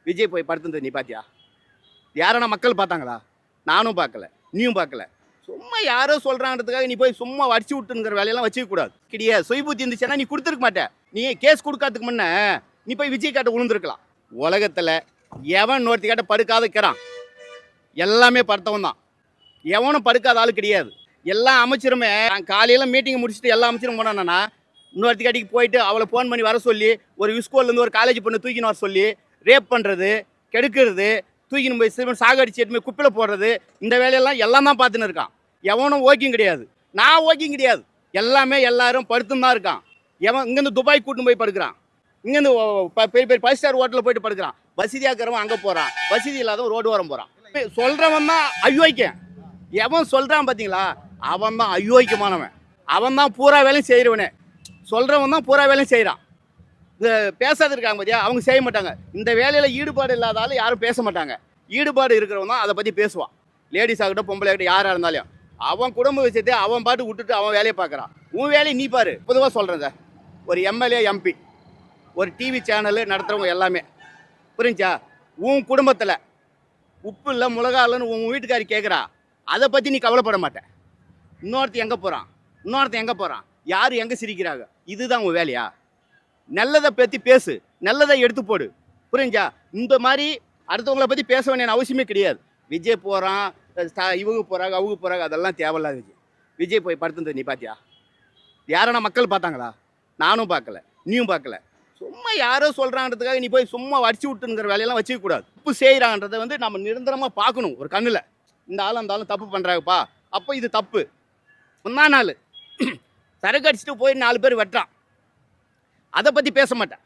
விஜய் போய் படுத்துனது நீ பாத்தியா? யாரான மக்கள் பார்த்தாங்களா? நானும் பார்க்கல, நீயும் பார்க்கல. சும்மா யாரோ சொல்றாங்கிறதுக்காக நீ போய் சும்மா அடிச்சு விட்டுங்கிற வேலையெல்லாம் வச்சுக்க கூடாது. கிடையாது, சுயபுத்தி இருந்துச்சுன்னா நீ கொடுத்துருக்க மாட்ட. நீ கேஸ் கொடுக்காததுக்கு முன்ன நீ போய் விஜய் கிட்ட விழுந்திருக்கலாம். உலகத்துல எவன் ஒருத்தி கிட்ட படுக்காத இருக்கிறான்? எல்லாமே படுத்தவன் தான். எவனும் படுக்காத ஆளு கிடையாது. எல்லா அமைச்சருமே காலையில மீட்டிங் முடிச்சுட்டு எல்லா அமைச்சரும் போனானா இன்னொருத்தி கட்டிக்கு போயிட்டு அவளை ஃபோன் பண்ணி வர சொல்லி ஒரு ஸ்கூல்லேருந்து ஒரு காலேஜ் பொண்ணு தூக்கின்னு வர சொல்லி ரேப் பண்ணுறது, கெடுக்கிறது, தூக்கின்னு போய் சிறுவன் சாகடிச்சு எடுத்து போய் குப்பையில் போடுறது, இந்த வேலையெல்லாம் எல்லாம் தான் பார்த்துன்னு இருக்கான். எவனும் ஓக்கிங் கிடையாது, நான் ஓக்கிங் கிடையாது. எல்லாமே எல்லாரும் படுத்துன்னு தான் இருக்கான். எவன் இங்கேருந்து துபாய் கூட்டின்னு போய் படுக்கிறான், இங்கேருந்து பெரிய பெரிய 5 ஸ்டார் ஹோட்டலில் போயிட்டு படுக்கிறான். வசதியாக இருக்கிறவன் அங்கே போகிறான், வசதி இல்லாதவன் ரோடு ஓரம் போகிறான். சொல்கிறவன் தான் அயோக்கியன். எவன் சொல்கிறான் பார்த்தீங்களா, அவன் தான் அயோக்கியமானவன். அவன் தான் பூரா வேலையும் செய்கிறவனே. சொல்கிறவன் தான் பூரா வேலையும் செய்கிறான். இந்த பேசாத இருக்காங்க பார்த்தியா, அவங்க செய்ய மாட்டாங்க. இந்த வேலையில் ஈடுபாடு இல்லாதாலும் யாரும் பேச மாட்டாங்க. ஈடுபாடு இருக்கிறவன் தான் அதை பற்றி பேசுவான். லேடிஸ் ஆகட்டும், பொம்பளை ஆகட்டும், யாராக இருந்தாலும் அவன் குடும்ப விஷயத்தை அவன் பாட்டு விட்டுட்டு அவன் வேலையை பார்க்குறான். உன் வேலையை நீ பாரு. பொதுவாக சொல்கிறேன் சார், ஒரு எம்எல்ஏ, எம்பி, ஒரு டிவி சேனலு நடத்துகிறவங்க எல்லாமே புரிஞ்சா, உன் குடும்பத்தில் உப்பு இல்லை மிளகா இல்லைன்னு உன் வீட்டுக்காரி கேட்குறா, அதை பற்றி நீ கவலைப்பட மாட்டேன். இன்னொருத்தன் எங்கே போகிறான், இன்னொருத்தன் எங்கே போகிறான், யார் எங்கே சிரிக்கிறாங்க, இதுதான் உன் வேலையா? நல்லதை பற்றி பேசு, நல்லதை எடுத்து போடு. புரிஞ்சா? இந்த மாதிரி அடுத்தவங்களை பற்றி பேச வேண்டிய அவசியமே கிடையாது. விஜய் போகிறான், இவங்க போகிறாங்க, அவங்க போகிறாங்க, அதெல்லாம் தேவையில்லாத. விஜய் போய் படுத்துனது நீ பார்த்தியா? யாரான மக்கள் பார்த்தாங்களா? நானும் பார்க்கல, நீயும் பார்க்கல. சும்மா யாரோ சொல்கிறாங்கிறதுக்காக நீ போய் சும்மா அடிச்சு விட்டுங்கிற வேலையெல்லாம் வச்சுக்க கூடாது. தப்பு செய்கிறான்றதை நம்ம நிரந்தரமாக பார்க்கணும். ஒரு கண்ணில் இந்த ஆள் அந்த ஆளும் தப்பு பண்ணுறாங்கப்பா, அப்போ இது தப்பு. முன்னா நாள் சரக்கு அடிச்சுட்டு போய் 4 பேர் வெட்டுறான், அதை பற்றி பேச மாட்டேன்.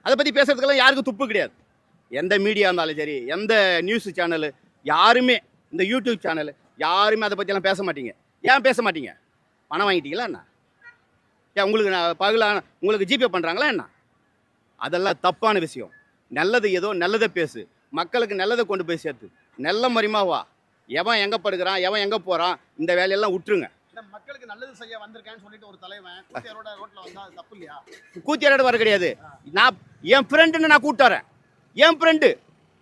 அதை பற்றி பேசுறதுக்கெல்லாம் யாருக்கும் துப்பு கிடையாது. எந்த மீடியா இருந்தாலும் சரி, எந்த நியூஸ் சேனலு, யாருமே, இந்த யூடியூப் சேனலு, யாருமே அதை பற்றியெல்லாம் பேச மாட்டீங்க. ஏன் பேச மாட்டீங்க? பணம் வாங்கிட்டீங்களா என்ன? ஏன் உங்களுக்கு பகலான உங்களுக்கு ஜிபே பண்ணுறாங்களா என்ன? அதெல்லாம் தப்பான விஷயம். நல்லது ஏதோ நல்லதை பேசு, மக்களுக்கு நல்லதை கொண்டு போய் சேர்த்து, நல்ல மரிமா வா. எவன் எங்கே படுக்கிறான், எவன் எங்கே போகிறான், இந்த வேலையெல்லாம் விட்டுருங்க. மக்களுக்கு நல்லது செய்ய வந்திருக்கேன்னு சொல்லிட்டு ஒரு தலைவன் கூத்தியாரோட ரோட்ல வந்தா அது தப்பு இல்லையா? கூத்தியாரோட வர கிடையாது. நான் என் ஃப்ரெண்டுன்னு நான் கூப்பிட்டு வரேன். என் ஃப்ரெண்டு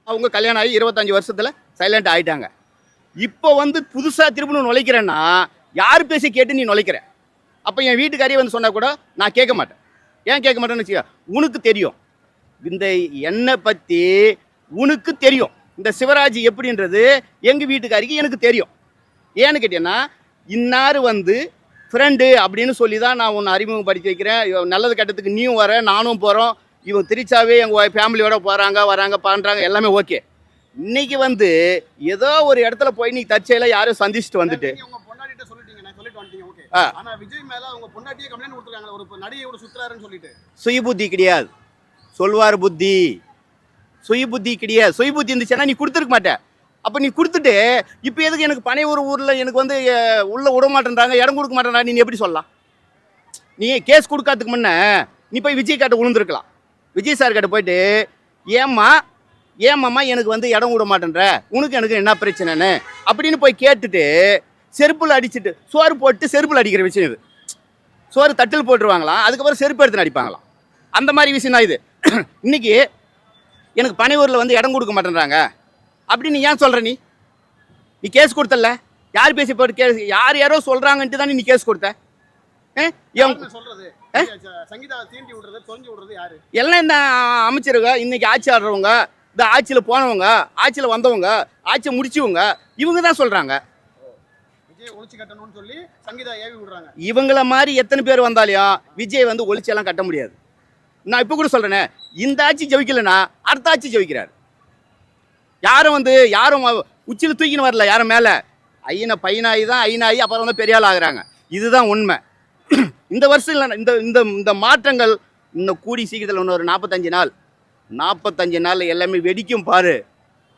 அவங்க கல்யாணம் ஆகி 25 வருஷத்தில் சைலண்ட் ஆகிட்டாங்க. இப்போ வந்து புதுசாக திரும்ப நுழைக்கிறேன்னா யார் பேசி கேட்டு நீ நுழைக்கிற? அப்போ என் வீட்டுக்காரியே வந்து சொன்னால் கூட நான் கேட்க மாட்டேன். ஏன் கேட்க மாட்டேன்னு வச்சுக்க, உனக்கு தெரியும் இந்த என்னை பற்றி, உனக்கு தெரியும் இந்த சிவராஜ் எப்படின்றது எங்கள் வீட்டுக்காரிக்கு எனக்கு தெரியும். ஏன்னு கேட்டீங்கன்னா, இன்னார் வந்து ஃப்ரெண்டு அப்படின்னு சொல்லி தான் நான் உன்னை அறிமுகப்படுத்தி வைக்கிறேன். நல்லது கட்டத்துக்கு நீயும் வர, நானும் போகிறோம். இவன் திருச்சாவே எங்கள் ஃபேமிலியோட போகிறாங்க, வராங்க, பண்ணுறாங்க, எல்லாமே ஓகே. இன்னைக்கு வந்து ஏதோ ஒரு இடத்துல போய் நீ தற்செயலாக யாரும் சந்திச்சுட்டு வந்துட்டு சுயபுத்தி கிடையாது, சொல்வார் புத்தி. சுயபுத்தி கிடையாது. சுயபுத்தி இருந்துச்சுன்னா நீ கொடுத்துருக்க மாட்டேன். அப்போ நீ கொடுத்துட்டு இப்போ எதுக்கு எனக்கு பனையூர் ஊரில் எனக்கு வந்து உள்ளே விட மாட்டேன்றாங்க, இடம் கொடுக்க மாட்டேன்றாங்க, நீ எப்படி சொல்லலாம்? நீ கேஸ் கொடுக்காததுக்கு முன்ன நீ போய் விஜய் கிட்ட விழுந்துருக்கலாம். விஜய் சார் கிட்ட போயிட்டு, ஏம்மா எனக்கு வந்து இடம் விட மாட்டேன்ற, உனக்கு எனக்கு என்ன பிரச்சனைன்னு அப்படின்னு போய் கேட்டுட்டு செருப்பில் அடிச்சுட்டு சோறு போட்டு செருப்பில் அடிக்கிற விஷயம் இது. சோறு தட்டில் போட்டுருவாங்களாம், அதுக்கப்புறம் செருப்பு எடுத்துன்னு அடிப்பாங்களாம். அந்த மாதிரி விஷயம் தான் இது. இன்னைக்கு எனக்கு பனையூரில் வந்து இடம் கொடுக்க மாட்டேன்றாங்க அப்படின்னு ஏன் சொல்கிற? நீ கேஸ் கொடுத்தல, யார் பேசி போட்டு கேஸ், யாரோ சொல்கிறாங்கன்ட்டு தானே நீ கேஸ் கொடுத்த. எல்லாம் இந்த அமைச்சருங்க, இன்னைக்கு ஆட்சி ஆடுறவங்க, இந்த ஆட்சியில் போனவங்க, ஆட்சியில் வந்தவங்க, ஆட்சியை முடிச்சவங்க, இவங்க தான் சொல்கிறாங்க. இவங்கள மாதிரி எத்தனை பேர் வந்தாலையும் விஜய் வந்து ஒளிச்செல்லாம் கட்ட முடியாது. நான் இப்போ கூட சொல்கிறேனே, இந்த ஆட்சி ஜெயிக்கலைன்னா அடுத்த ஆட்சி ஜெயிக்கிறார். யாரும் உச்சியில் தூக்கின்னு வரல, யாரும் மேலே பையனாகி தான் ஐநாகி அப்புறம் வந்து பெரிய ஆள் ஆகுறாங்க. இதுதான் உண்மை. இந்த வருஷம் இல்லை, இந்த மாற்றங்கள் இன்னும் கூடி சீக்கிரத்தில் இன்னொரு 45 நாள் எல்லாமே வெடிக்கும் பாரு.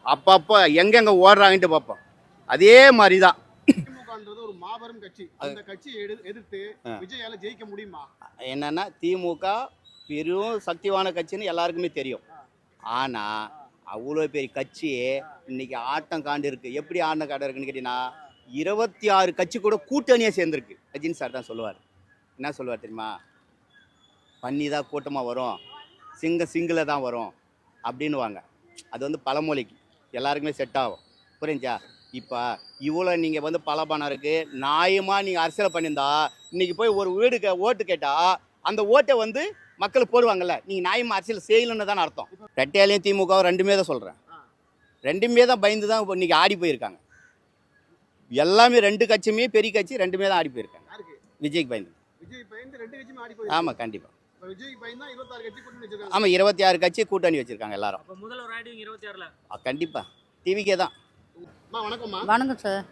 அப்பப்போ எங்கெங்கே ஓடுறாங்கன்ட்டு பார்ப்போம். அதே மாதிரி தான் ஒரு மாபெரும் கட்சி. அந்த கட்சியை எதிர்த்து விஜயால ஜெயிக்க முடியுமா? என்னன்னா, திமுக பெரும் சக்திவான கட்சின்னு எல்லாருக்குமே தெரியும். ஆனால் அவ்வளோ பெரிய கட்சி இன்னைக்கு ஆட்டம் காண்டு இருக்கு. எப்படி ஆட்டம் காண்டு இருக்குன்னு கேட்டீங்கன்னா, 26 கட்சி கூட கூட்டணியாக சேர்ந்துருக்கு. ரஜினி சார் தான் சொல்லுவார். என்ன சொல்லுவார் தெரியுமா? பண்ணி தான் கூட்டமாக வரும், சிங்கில் தான் வரும், அப்படின்னுவாங்க. அது வந்து பழமொழிக்கு எல்லாருக்குமே செட் ஆகும். புரிஞ்சா? இப்போ இவ்வளோ நீங்கள் வந்து பல பணம் இருக்குது, நியாயமாக நீங்கள் அரசியல் பண்ணியிருந்தா இன்றைக்கி போய் ஒரு வீடு ஓட்டு கேட்டால் அந்த ஓட்டை வந்து மக்கள் போடுவாங்கல்ல. நீங்கள் நியாயமாக அரசியல் செய்யலன்னு தான் அர்த்தம். ரெட்டையாலையும் திமுகவும் ரெண்டுமே தான் சொல்கிறேன். ரெண்டுமே தான் பயந்து தான் இப்போ இன்றைக்கி ஆடி போயிருக்காங்க. எல்லாமே ரெண்டு கட்சியுமே பெரிய கட்சி ரெண்டுமே தான் ஆடி போயிருக்காங்க. யாருக்கு? விஜய்க்கு பயந்து. விஜய் பயந்து 2 கட்சியுமே ஆடி போயிருக்கு. ஆமாம், கண்டிப்பாக. இப்ப விஜய் பயந்து தான் 26 கட்சி கூட்டணி வச்சிருக்காங்க. ஆமாம், 26 கட்சி கூட்டணி வச்சுருக்காங்க எல்லாரும். அப்ப முதல்வர் ஆயிடுவீங்க 26ல. கண்டிப்பாக டிவிக்கே தான். அம்மா வணக்கம்மா. வணக்கம் சார்.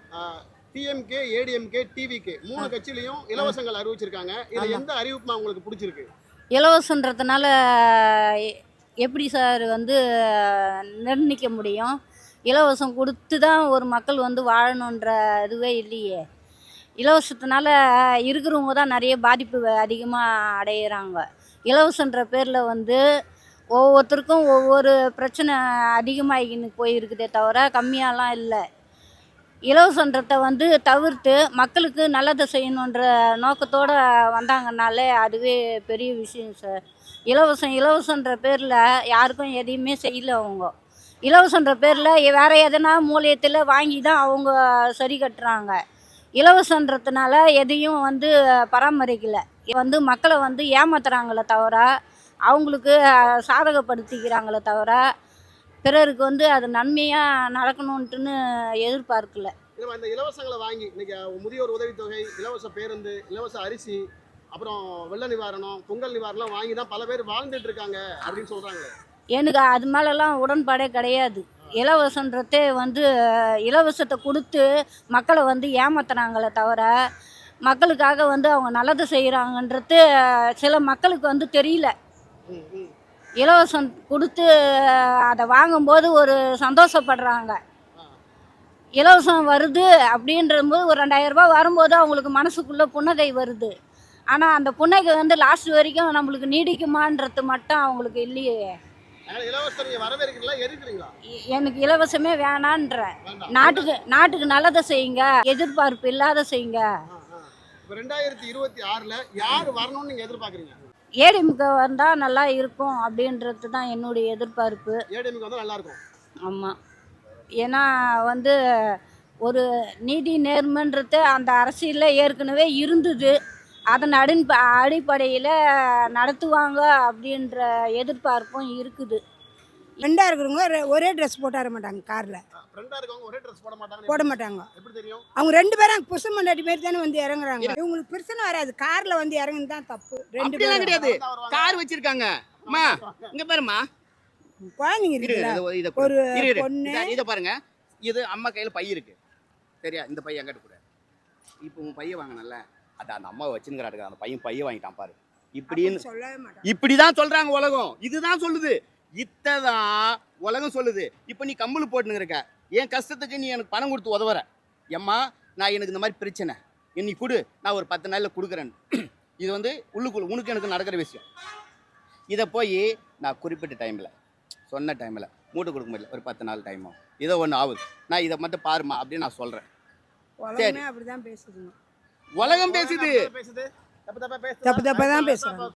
டிஎம்கே, ஏடிஎம்கே, டிவிகே 3 கட்சியிலையும் இலவசங்கள் அறிவிச்சிருக்காங்க. இதுல எந்த அறிவிப்புமா உங்களுக்கு பிடிச்சிருக்கு? இலவசன்றதுனால எப்படி சார் வந்து நிர்ணயிக்க முடியும்? இலவசம் கொடுத்து தான் ஒரு மக்கள் வந்து வாழணுன்ற இதுவே இல்லையே. இலவசத்தினால இருக்கிறவங்க தான் நிறைய பாதிப்பு அதிகமாக அடையிறாங்க. இலவசன்ற பேரில் வந்து ஒவ்வொருத்தருக்கும் ஒவ்வொரு பிரச்சனை அதிகமாகின்னு போயிருக்குதே தவிர கம்மியாலாம் இல்லை. இலவசன்றதை வந்து தவிர்த்து மக்களுக்கு நல்லதை செய்யணுன்ற நோக்கத்தோடு வந்தாங்கன்னாலே அதுவே பெரிய விஷயம் சார். இலவசன்ற பேரில் யாருக்கும் எதையுமே செய்யலை அவங்க. இலவசன்ற பேரில் வேறு எதனா மூலியத்தில் வாங்கி தான் அவங்க சரி கட்டுறாங்க. இலவசன்றதுனால எதையும் வந்து பராமரிக்கலை. வந்து மக்களை வந்து ஏமாத்துறாங்களே தவிர அவங்களுக்கு சாதகப்படுத்திக்கிறாங்களே தவிர பிறருக்கு வந்து அது நன்மையாக நடக்கணுன்ட்டுன்னு எதிர்பார்க்கல. இந்த இலவசங்களை வாங்கி இன்னைக்கு முதியோர் உதவித்தொகை, இலவச பேருந்து, இலவச அரிசி, அப்புறம் வெள்ள நிவாரணம், பொங்கல் நிவாரணம் வாங்கி தான் பல பேர் வாழ்ந்துட்டு இருக்காங்க அப்படின்னு சொல்றாங்க. எனக்கு அது மேலெல்லாம் உடன்பாடே கிடையாது. இலவசன்றதே வந்து இலவசத்தை கொடுத்து மக்களை வந்து ஏமாத்துறாங்களே தவிர மக்களுக்காக வந்து அவங்க நல்லது செய்கிறாங்கன்றது சில மக்களுக்கு வந்து தெரியல. இலவசம் கொடுத்து அதை வாங்கும்போது ஒரு சந்தோஷப்படுறாங்க. இலவசம் வருது அப்படின்றபோது ஒரு 2000 ரூபாய் வரும்போது அவங்களுக்கு மனசுக்குள்ளே புன்னகை வருது. ஆனால் அந்த புன்னகை வந்து லாஸ்ட் வரைக்கும் நம்மளுக்கு நீடிக்குமான்றது மட்டும் அவங்களுக்கு இல்லையே. இலவசம் நீங்க வரவேற்கிறீங்களா, எதிர்க்கிறீங்களா? எனக்கு இலவசமே வேணான்ற. வேண்டாம். நாட்டுக்கு நல்லதை செய்யுங்க, எதிர்பார்ப்பு இல்லாத செய்யுங்க. இப்ப 2026ல யார் வரணும்னு நீங்க எதிர்பார்க்குறீங்க? ஏடிஎம்கே வந்தால் நல்லா இருக்கும் அப்படின்றது தான் என்னுடைய எதிர்பார்ப்பு. ஏடிஎம்கே வந்தா நல்லா இருக்கும். ஆமாம். ஏன்னா வந்து ஒரு நீதி நேர்மைன்றது அந்த அரசியலில் ஏற்கனவே இருந்தது. அதன் அடிப்படையில் நடத்துவாங்க அப்படின்ற எதிர்பார்ப்பும் இருக்குது. ஃப்ரெண்டாக இருக்கிறவங்க ஒரே ட்ரெஸ் போட்டு வர மாட்டாங்க காரில். ஃப்ரெண்டா இருக்கவங்க ஒரே ட்ரெஸ் போட மாட்டாங்க. போட மாட்டாங்க. எப்படி தெரியும்? அவங்க 2 பேரும் புருஷன் பொண்டாட்டி மாரி தானே வந்து இறங்குறாங்க. இவங்களுக்கு பிரச்சனை வராது. காரில் வந்து இறங்குன்னு தான் தப்பு. 2 அப்படிலாம் பேரும் கிடையாது. கார் வச்சிருக்காங்க. அம்மா இங்க பாருமா, குழந்தைங்க இருக்குல்ல, ஒரு பொண்ணு. இதை பாருங்க. இது அம்மா கையில பை இருக்கு, சரியா? இந்த பையன் எங்கிட்ட கூட. இப்போ உன் பையன் வாங்கினல, அது அந்த அம்மா வச்சுங்கிறாரு. அந்த பையன் பையன் வாங்கிட்டான் பாரு. இப்படின்னு சொல்லவே மாட்டாங்க. இப்படிதான் சொல்றாங்க உலகம். இதுதான் சொல்லுது. இத்ததான் உலகம் சொல்லுது. இப்போ நீ கம்பளு போட்டுன்னு இருக்க, என் கஷ்டத்துக்கு நீ எனக்கு பணம் கொடுத்து உதவுற. எம்மா நான் எனக்கு இந்த மாதிரி பிரச்சனை, நீ கொடு, நான் ஒரு 10 நாளில் கொடுக்குறேன். இது வந்து உள்ளுக்குள்ள உனக்கு எனக்கு நடக்கிற விஷயம். இதை போய் நான் குறிப்பிட்ட டைமில் சொன்ன டைமில் மூட்டை கொடுக்க முடியல, ஒரு 10 நாள் டைம் ஆகும். இதை ஒன்று ஆகுது. நான் இதை மட்டும் பாருமா அப்படின்னு நான் சொல்கிறேன். உலகமே அப்படிதான் பேசுதுங்க. உலகம் பேசுது. பேசுது. தப்பு தப்பா தப்பு தான் பேசுறாங்க.